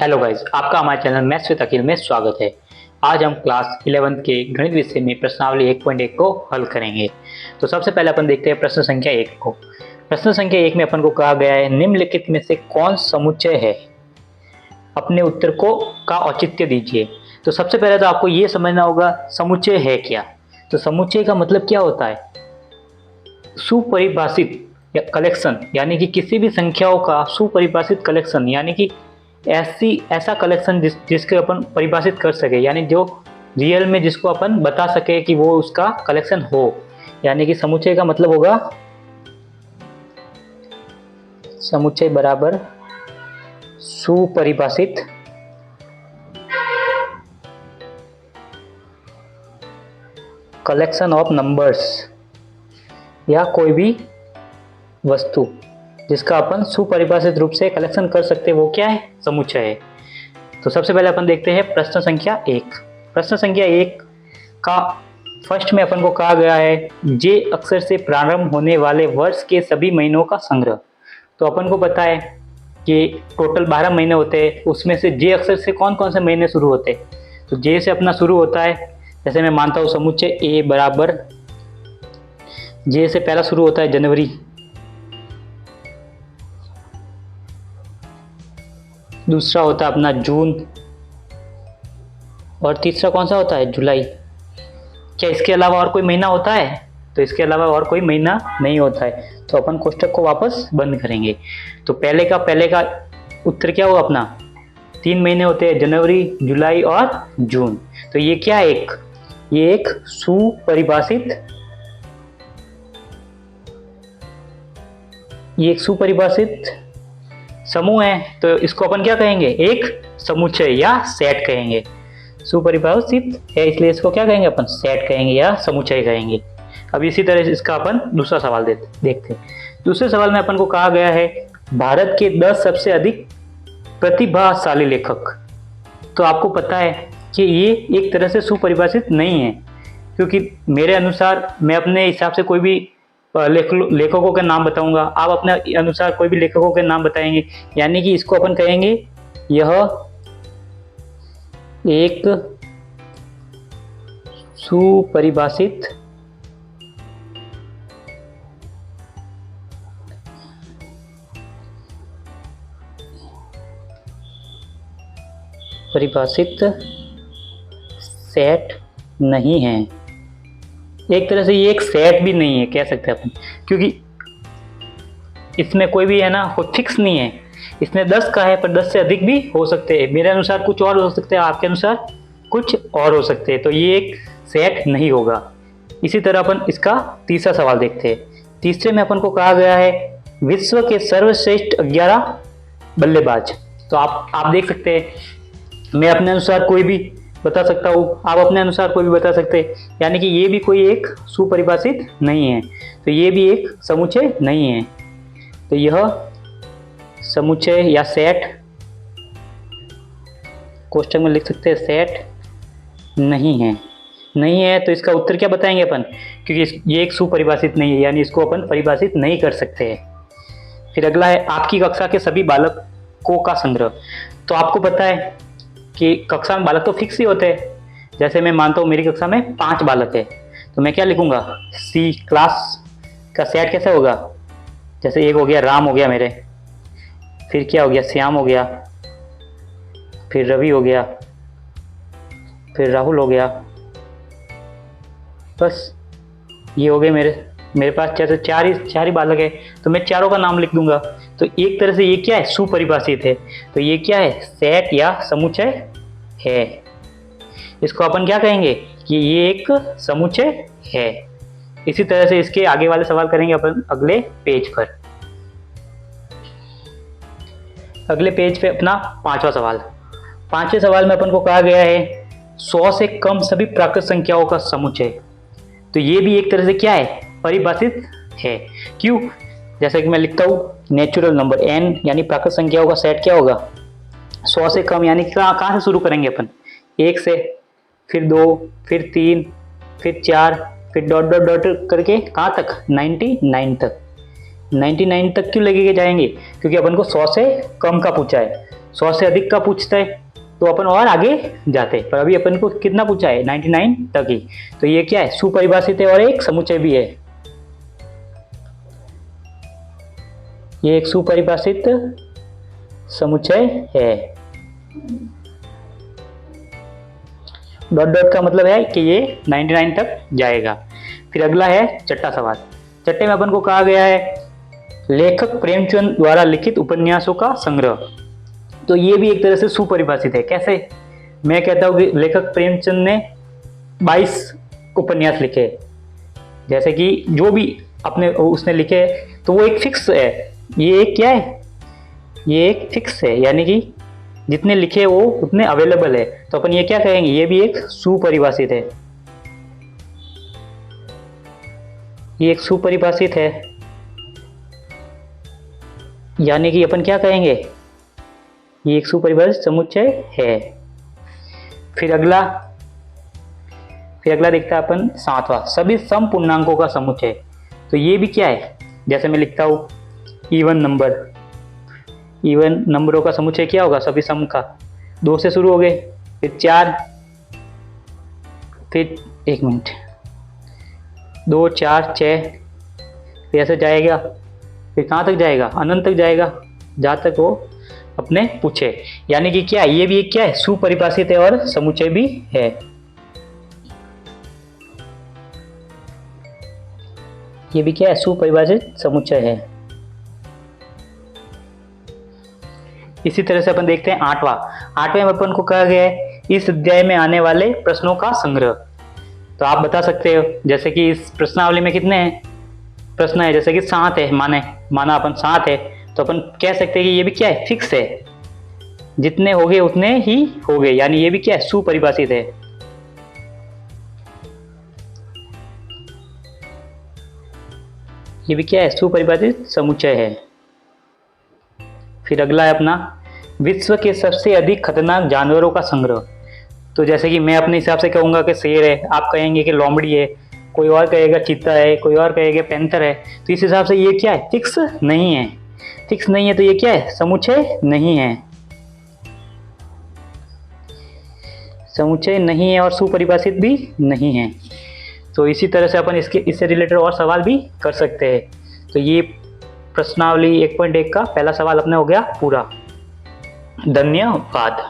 Hello guys, आपका हमारे channel maths with अखिल में स्वागत है। आज हम क्लास 11th के गणित विषय में प्रश्नावली 1.1 को हल करेंगे। तो सबसे पहले अपन देखते हैं प्रश्न संख्या 1 को। प्रश्न संख्या 1 में अपन को कहा गया है निम्नलिखित में से कौन समुच्चय है, अपने उत्तर को का औचित्य दीजिए। तो सबसे पहले तो आपको ये समझना होगा समुच्चय है क्या। तो समुच्चय का मतलब क्या होता है, सुपरिभाषित या कलेक्शन, यानी कि किसी भी संख्याओं का सुपरिभाषित कलेक्शन, यानी कि ऐसा कलेक्शन जिसके अपन परिभाषित कर सके, यानी जो रियल में जिसको अपन बता सके कि वो उसका कलेक्शन हो। यानी कि समुच्चय का मतलब होगा समुच्चय बराबर सुपरिभाषित कलेक्शन ऑफ नंबर्स, या कोई भी वस्तु जिसका अपन सुपरिभाषित रूप से कलेक्शन कर सकते हैं, वो क्या है, समुच्चय है। तो सबसे पहले अपन देखते हैं प्रश्न संख्या 1। प्रश्न संख्या 1 का फर्स्ट में अपन को कहा गया है जे अक्षर से प्रारंभ होने वाले वर्ष के सभी महीनों का संग्रह। तो अपन को पता है कि टोटल 12 महीने होते हैं, उसमें से जे अक्षर से कौन कौन से महीने शुरू होते हैं। तो जे से अपना शुरू होता है, जैसे मैं मानता हूँ समुच्चय ए बराबर जे से पहला शुरू होता है जनवरी, दूसरा होता है अपना जून, और तीसरा कौन सा होता है, जुलाई। क्या इसके अलावा और कोई महीना होता है? तो इसके अलावा और कोई महीना नहीं होता है। तो अपन कोष्टक को वापस बंद करेंगे। तो पहले का उत्तर क्या होगा अपना, 3 महीने होते हैं, जनवरी, जुलाई और जून। तो ये क्या है, ये एक सुपरिभाषित समूह है। तो इसको अपन क्या कहेंगे, एक समुच्चय या सेट कहेंगे। सुपरिभाषित है इसलिए इसको क्या कहेंगे अपन, सेट कहेंगे या समुच्चय कहेंगे। अब इसी तरह से इसका अपन दूसरा सवाल देखते हैं। दूसरे सवाल में अपन को कहा गया है भारत के 10 सबसे अधिक प्रतिभाशाली लेखक। तो आपको पता है कि ये एक तरह से सुपरिभाषित नहीं है, क्योंकि मेरे अनुसार मैं अपने हिसाब से कोई भी लेखकों के नाम बताऊंगा, आप अपने अनुसार कोई भी लेखकों के नाम बताएंगे। यानी कि इसको अपन कहेंगे यह एक सुपरिभाषित सेट नहीं है। एक तरह से ये एक सेट भी नहीं है कह सकते हैं अपन, क्योंकि इसमें कोई भी है ना फिक्स नहीं है। इसमें 10 का है पर 10 से अधिक भी हो सकते हैं। मेरे अनुसार कुछ और हो सकते हैं, आपके अनुसार कुछ और हो सकते हैं। तो ये एक सेट नहीं होगा। इसी तरह अपन इसका तीसरा सवाल देखते हैं। तीसरे में अपन को कहा गया है विश्व के सर्वश्रेष्ठ 11 बल्लेबाज। तो आप देख सकते हैं, मैं अपने अनुसार कोई भी बता सकता हूँ, आप अपने अनुसार कोई भी बता सकते हैं। यानी कि ये भी कोई एक सुपरिभाषित नहीं है, तो ये भी एक समुच्चय नहीं है। तो यह समुच्चय या सेट, कोष्टक में लिख सकते हैं सेट नहीं है। तो इसका उत्तर क्या बताएंगे अपन, क्योंकि ये एक सुपरिभाषित नहीं है, यानी इसको अपन परिभाषित नहीं कर सकते हैं। फिर अगला है आपकी कक्षा के सभी बालकों का संग्रह। तो आपको पता है कि कक्षा में बालक तो फिक्स ही होते हैं। जैसे मैं मानता हूँ मेरी कक्षा में 5 बालक है, तो मैं क्या लिखूंगा, सी क्लास का सेट कैसे होगा। जैसे एक हो गया राम हो गया मेरे, फिर क्या हो गया, श्याम हो गया, फिर रवि हो गया, फिर राहुल हो गया, बस ये हो गए मेरे पास जैसे चार ही बालक है, तो मैं चारों का नाम लिख दूंगा। तो एक तरह से ये क्या है, सुपरिभाषित है। तो ये क्या है, सेट या समुच्चय है। इसको अपन क्या कहेंगे कि ये एक समुच्चय है। इसी तरह से इसके आगे वाले सवाल करेंगे अपन अगले पेज पर। अगले पेज पे अपना 5वां सवाल। 5वें सवाल में अपन को कहा गया है 100 से कम सभी प्राकृत संख्याओं का समुच्चय। तो ये भी एक तरह से क्या है, परिभाषित है। क्यों, जैसे कि मैं लिखता हूँ नेचुरल नंबर n, यानी प्राकृत संख्याओं का सेट क्या होगा, 100 से कम, यानी कहाँ से शुरू करेंगे अपन, 1 से, फिर 2, फिर 3, फिर 4, फिर डॉट डॉट डॉट करके कहाँ तक, 99 तक। 99 तक क्यों लेके जाएंगे, क्योंकि अपन को 100 से कम का पूछा है। 100 से अधिक का पूछता है तो अपन और आगे जाते, पर अभी अपन को कितना पूछा है 99 तक ही। तो ये क्या है, सुपरिभाषित है और एक समुच्चय भी है। ये एक सुपरिभाषित समुच्चय है। डॉट डॉट का मतलब है कि ये 99 तक जाएगा। फिर अगला है छठा सवाल। छठे में अपन को कहा गया है लेखक प्रेमचंद द्वारा लिखित उपन्यासों का संग्रह। तो ये भी एक तरह से सुपरिभाषित है। कैसे? मैं कहता हूँ कि लेखक प्रेमचंद ने 22 उपन्यास लिखे, जैसे कि जो भी अपने उसने लिखे तो वो एक फिक्स है। ये एक क्या है, ये एक फिक्स है, यानी कि जितने लिखे वो उतने अवेलेबल है। तो अपन ये क्या कहेंगे, ये भी एक सुपरिभाषित है। ये एक सुपरिभाषित है, यानी कि अपन क्या कहेंगे, ये एक सुपरिभाषित समुच्चय है। फिर अगला देखता है अपन 7वां, सभी सम पूर्णांकों का समुच्चय। तो ये भी क्या है, जैसे मैं लिखता हूँ इवन नंबरों का समुच्चय क्या होगा, सभी सम का। 2 से शुरू हो गए, फिर 4, फिर 1 मिनट 2 4 6, फिर ऐसे जाएगा, फिर कहाँ तक जाएगा, अनंत तक जाएगा, जहाँ तक वो अपने पूछे। यानी कि क्या, ये भी एक क्या है, सुपरिभाषित है और समुच्चय भी है। ये भी क्या है, सुपरिभाषित समुच्चय है। इसी तरह से अपन देखते हैं 8वें में अपन को कहा गया है इस अध्याय में आने वाले प्रश्नों का संग्रह। तो आप बता सकते हो, जैसे कि इस प्रश्नावली में कितने हैं प्रश्न है, जैसे कि 7 है, माना अपन 7 है, तो अपन कह सकते हैं कि ये भी क्या है, फिक्स है, जितने हो गए उतने ही हो गए, यानी ये भी क्या है, सुपरिभाषित है। ये भी क्या है, सुपरिभाषित समुच्चय है। फिर अगला है अपना विश्व के सबसे अधिक खतरनाक जानवरों का संग्रह। तो जैसे कि मैं अपने हिसाब से कहूँगा कि शेर है, आप कहेंगे कि लोमड़ी है, कोई और कहेगा चीता है, कोई और कहेगा पैंथर है। तो इस हिसाब से ये क्या है, फिक्स नहीं है। फिक्स नहीं है तो ये क्या है, समुच्चय नहीं है। समुच्चय नहीं है और सुपरिभाषित भी नहीं है। तो इसी तरह से अपन इससे रिलेटेड और सवाल भी कर सकते हैं। तो ये प्रश्नावली 1.1 का पहला सवाल अपने हो गया पूरा। धन्यवाद।